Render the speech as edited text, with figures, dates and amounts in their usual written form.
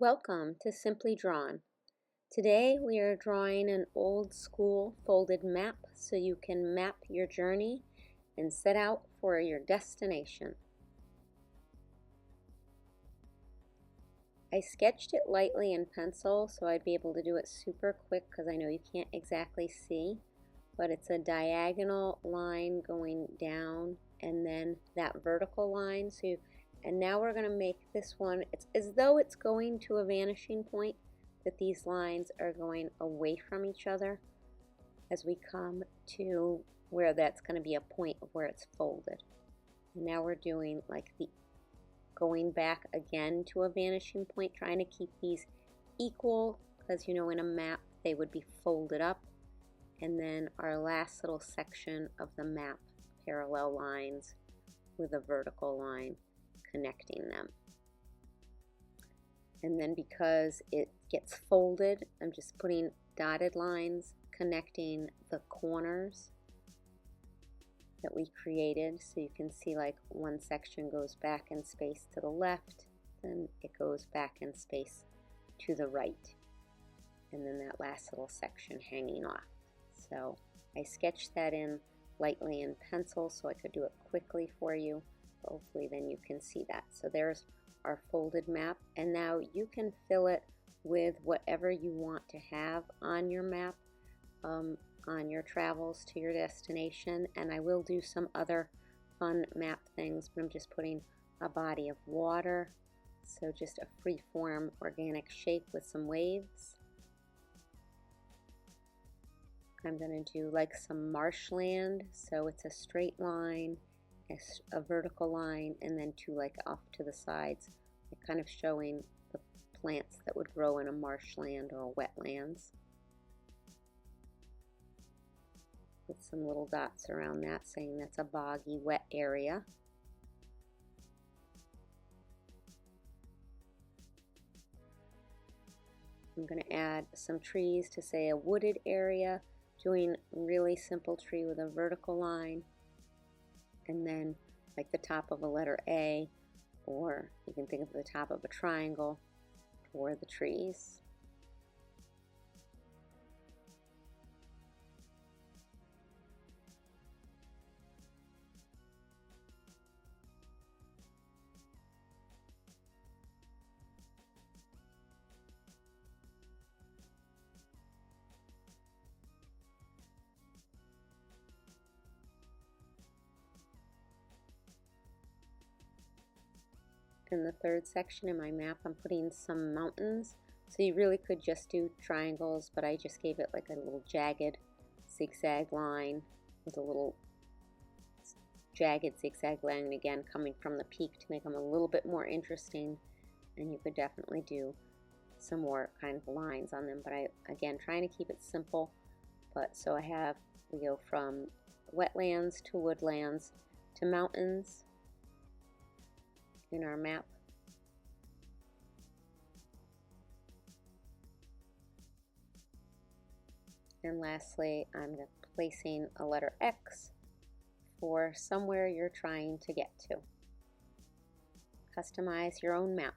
Welcome to Simply Drawn. Today we are drawing an old school folded map so you can map your journey and set out for your destination. I sketched it lightly in pencil so I'd be able to do it super quick because I know you can't exactly see, but it's a diagonal line going down and then that vertical line. And now we're going to make this one, it's as though it's going to a vanishing point, that these lines are going away from each other as we come to where that's going to be a point of where it's folded. And now we're doing like the going back again to a vanishing point, trying to keep these equal because in a map they would be folded up. And then our last little section of the map, parallel lines with a vertical line connecting them. And then because it gets folded, I'm just putting dotted lines connecting the corners that we created, so you can see like one section goes back in space to the left, then it goes back in space to the right, and then that last little section hanging off. So I sketched that in lightly in pencil so I could do it quickly for you. Hopefully then you can see that. So there's our folded map, and now you can fill it with whatever you want to have on your map, on your travels to your destination. And I will do some other fun map things, but I'm just putting a body of water, so just a free-form organic shape with some waves. I'm going to do like some marshland, so it's a straight line, a vertical line, and then two like off to the sides, kind of showing the plants that would grow in a marshland or wetlands, with some little dots around that saying that's a boggy, wet area. I'm going to add some trees to say a wooded area, doing really simple tree with a vertical line, and then like the top of a letter A, or you can think of the top of a triangle for the trees. In the third section in my map, I'm putting some mountains. So you really could just do triangles, but I just gave it like a little jagged zigzag line with a little jagged zigzag line again coming from the peak to make them a little bit more interesting. And you could definitely do some more kind of lines on them, but again trying to keep it simple. But so we go from wetlands to woodlands to mountains in our map. And lastly, I'm placing a letter X for somewhere you're trying to get to. Customize your own map.